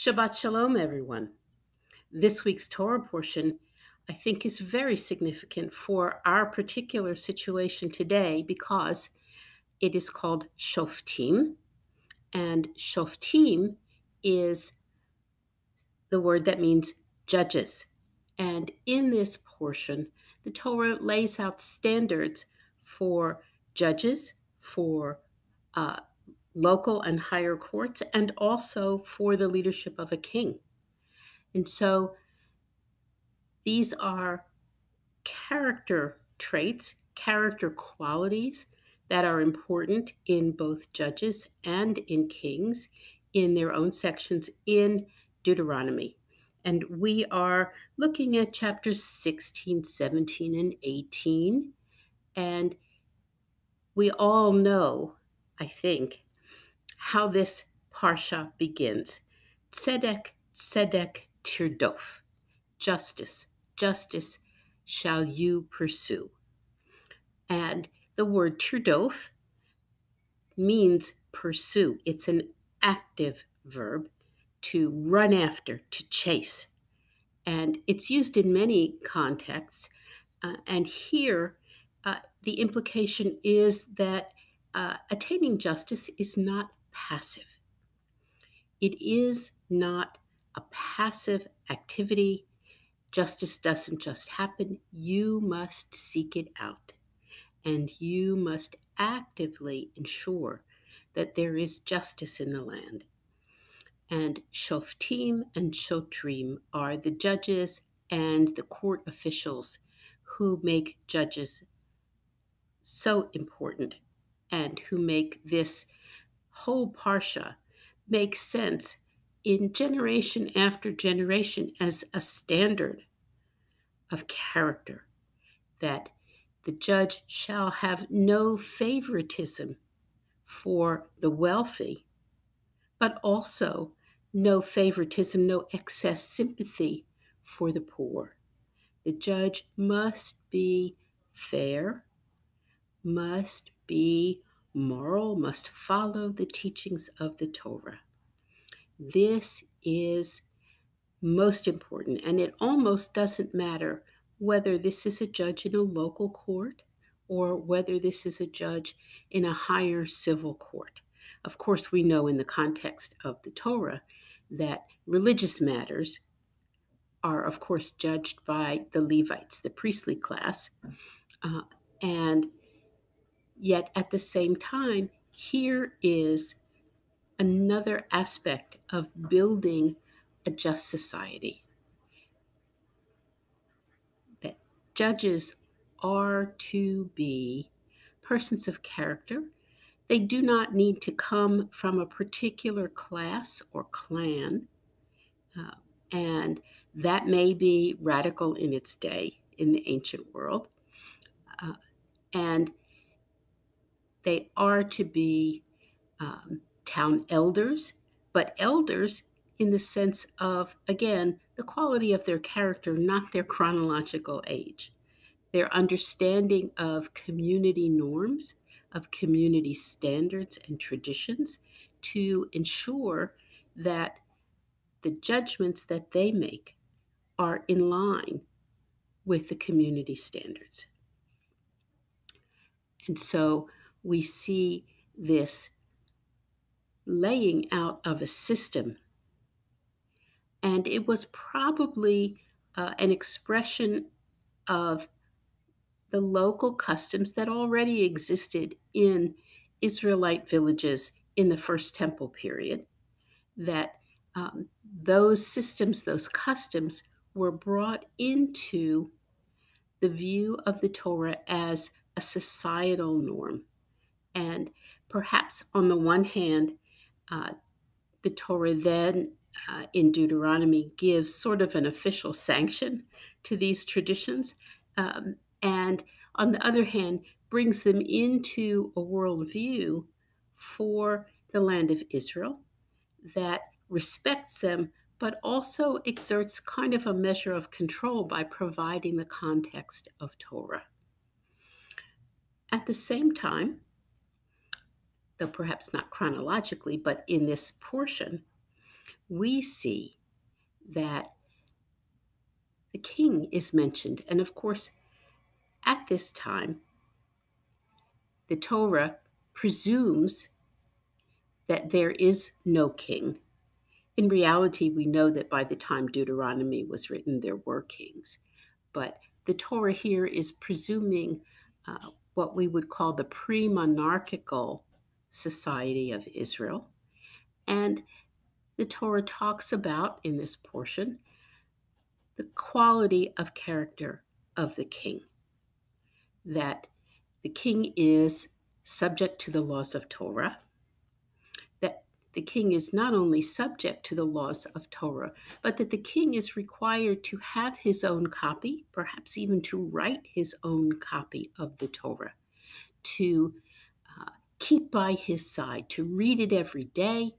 Shabbat Shalom, everyone. This week's Torah portion, I think, is very significant for our particular situation today because it is called Shof'tim, and Shof'tim is the word that means judges. And in this portion, the Torah lays out standards for judges, for uh, local and higher courts, and also for the leadership of a king. And so these are character traits, character qualities that are important in both judges and in kings in their own sections in Deuteronomy. And we are looking at chapters 16, 17, and 18. And we all know, I think, how this parsha begins. Tzedek, tzedek tirdof. Justice, justice shall you pursue. And the word tirdof means pursue. It's an active verb, to run after, to chase. And it's used in many contexts. And here, the implication is that attaining justice is not passive. It is not a passive activity. Justice doesn't just happen. You must seek it out. And you must actively ensure that there is justice in the land. And Shof'tim and Shotrim are the judges and the court officials who make judges so important and who make this whole parsha make sense in generation after generation as a standard of character, that the judge shall have no favoritism for the wealthy, but also no favoritism, no excess sympathy for the poor. The judge must be fair, must be moral, must follow the teachings of the Torah. This is most important, and it almost doesn't matter whether this is a judge in a local court or whether this is a judge in a higher civil court. Of course, we know in the context of the Torah that religious matters are, of course, judged by the Levites, the priestly class, and yet at the same time, here is another aspect of building a just society. That judges are to be persons of character. They do not need to come from a particular class or clan, and that may be radical in its day in the ancient world. And they are to be town elders, but elders in the sense of, again, the quality of their character, not their chronological age. Their understanding of community norms, of community standards and traditions to ensure that the judgments that they make are in line with the community standards. And so we see this laying out of a system. And it was probably an expression of the local customs that already existed in Israelite villages in the First Temple period, that those systems, those customs were brought into the view of the Torah as a societal norm. And perhaps on the one hand, the Torah then in Deuteronomy gives sort of an official sanction to these traditions, and on the other hand, brings them into a worldview for the land of Israel that respects them, but also exerts kind of a measure of control by providing the context of Torah. At the same time, though perhaps not chronologically, but in this portion, we see that the king is mentioned. And of course, at this time, the Torah presumes that there is no king. In reality, we know that by the time Deuteronomy was written, there were kings. But the Torah here is presuming what we would call the pre-monarchical society of Israel. And the Torah talks about, in this portion, the quality of character of the king. That the king is subject to the laws of Torah, that the king is not only subject to the laws of Torah, but that the king is required to have his own copy, perhaps even to write his own copy of the Torah, to keep by his side, to read it every day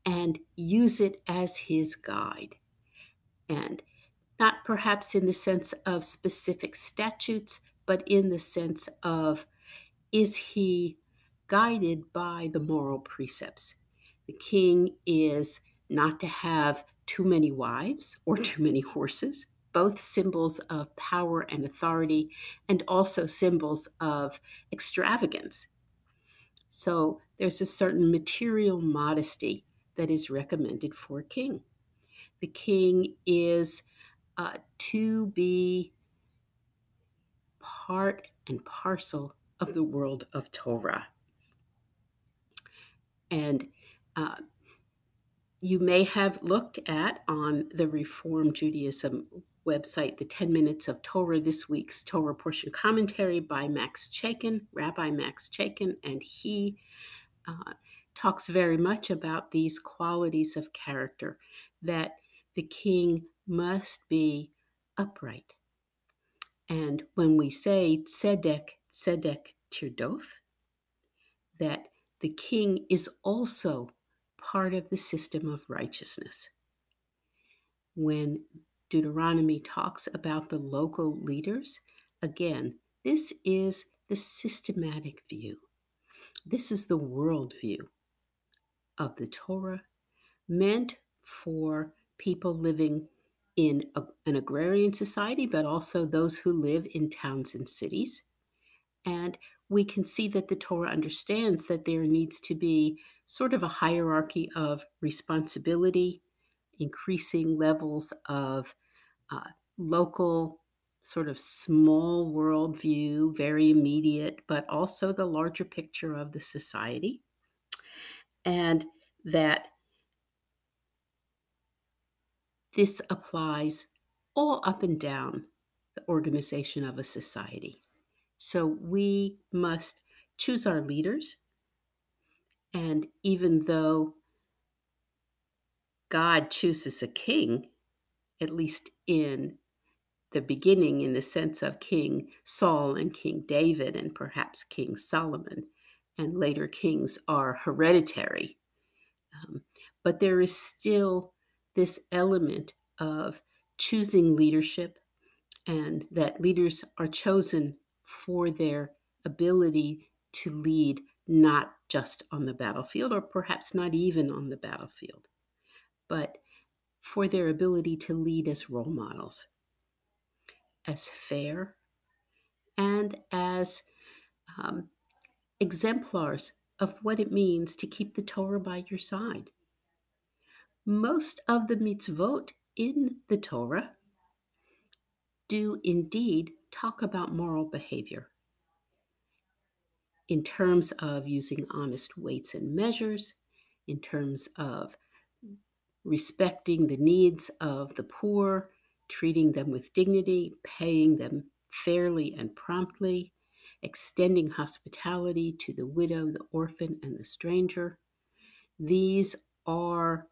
and use it as his guide. And not perhaps in the sense of specific statutes, but in the sense of, is he guided by the moral precepts? The king is not to have too many wives or too many horses, both symbols of power and authority, and also symbols of extravagance. So there's a certain material modesty that is recommended for a king. The king is to be part and parcel of the world of Torah. And you may have looked at on the Reform Judaism website, the 10 Minutes of Torah, this week's Torah portion commentary by Max Chaikin, Rabbi Max Chaikin, and he talks very much about these qualities of character, that the king must be upright. And when we say tzedek, tzedek tirdof, that the king is also part of the system of righteousness. When Deuteronomy talks about the local leaders, again, this is the systematic view. This is the worldview of the Torah, meant for people living in an agrarian society, but also those who live in towns and cities. And we can see that the Torah understands that there needs to be sort of a hierarchy of responsibility, increasing levels of local, sort of small worldview, very immediate, but also the larger picture of the society. And that this applies all up and down the organization of a society. So we must choose our leaders. And even though God chooses a king, at least in the beginning, in the sense of King Saul and King David and perhaps King Solomon, and later kings are hereditary. But there is still this element of choosing leadership, and that leaders are chosen for their ability to lead, not just on the battlefield, or perhaps not even on the battlefield, but for their ability to lead as role models, as fair, and as exemplars of what it means to keep the Torah by your side. Most of the mitzvot in the Torah do indeed talk about moral behavior in terms of using honest weights and measures, in terms of respecting the needs of the poor, treating them with dignity, paying them fairly and promptly, extending hospitality to the widow, the orphan, and the stranger. These are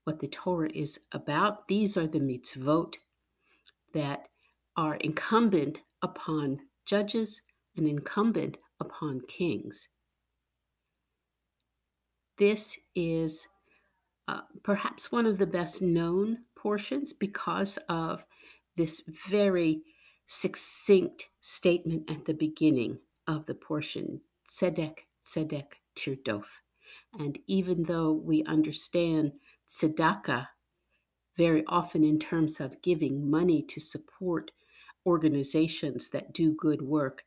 what the Torah is about. These are the mitzvot that are incumbent upon judges and incumbent upon kings. This is perhaps one of the best known portions because of this very succinct statement at the beginning of the portion, tzedek, tzedek tirdof, And even though we understand tzedakah very often in terms of giving money to support organizations that do good work,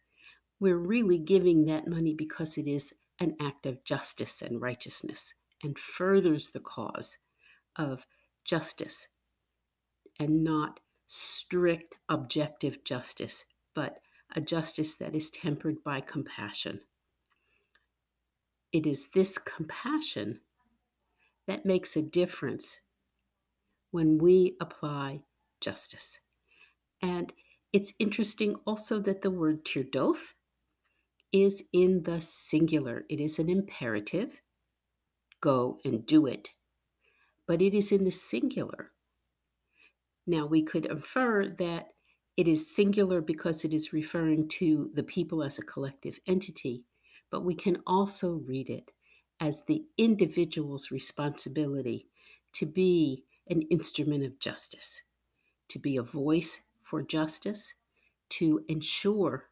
we're really giving that money because it is an act of justice and righteousness and furthers the cause of justice, and not strict objective justice, but a justice that is tempered by compassion. It is this compassion that makes a difference when we apply justice. And it's interesting also that the word tirdof is in the singular. It is an imperative, go and do it, but it is in the singular. Now, we could infer that it is singular because it is referring to the people as a collective entity, but we can also read it as the individual's responsibility to be an instrument of justice, to be a voice for justice, to ensure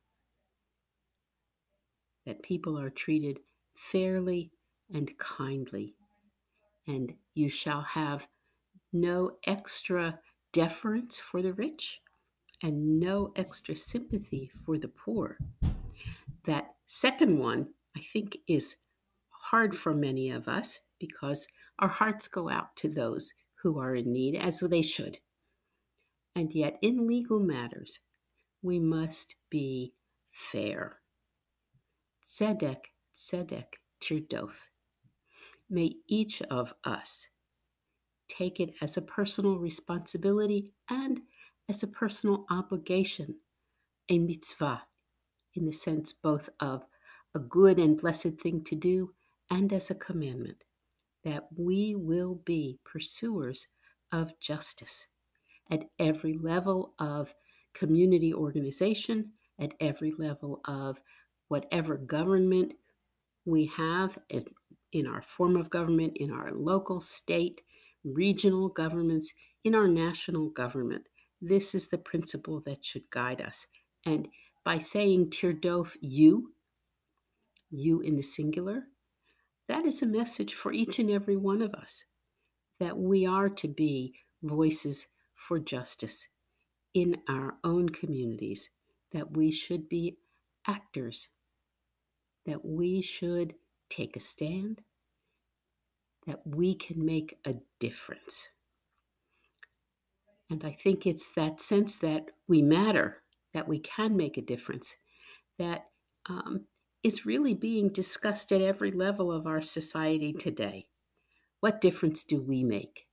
that people are treated fairly and kindly. And you shall have no extra deference for the rich and no extra sympathy for the poor. That second one, I think, is hard for many of us because our hearts go out to those who are in need, as they should. And yet, in legal matters, we must be fair. Tzedek, tzedek, tirdof. May each of us take it as a personal responsibility and as a personal obligation, a mitzvah, in the sense both of a good and blessed thing to do and as a commandment, that we will be pursuers of justice at every level of community organization, at every level of whatever government we have in our form of government, in our local, state, regional governments, in our national government. This is the principle that should guide us. And by saying tirdof, you in the singular, that is a message for each and every one of us, that we are to be voices for justice in our own communities, that we should be actors, that we should take a stand, that we can make a difference. And I think it's that sense that we matter, that we can make a difference, that is really being discussed at every level of our society today. What difference do we make?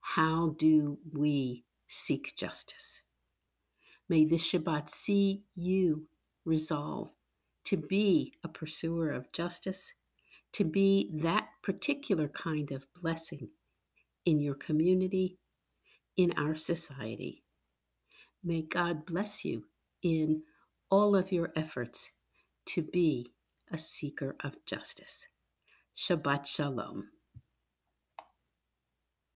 How do we seek justice? May this Shabbat see you resolve to be a pursuer of justice, to be that particular kind of blessing in your community, in our society. May God bless you in all of your efforts to be a seeker of justice. Shabbat Shalom.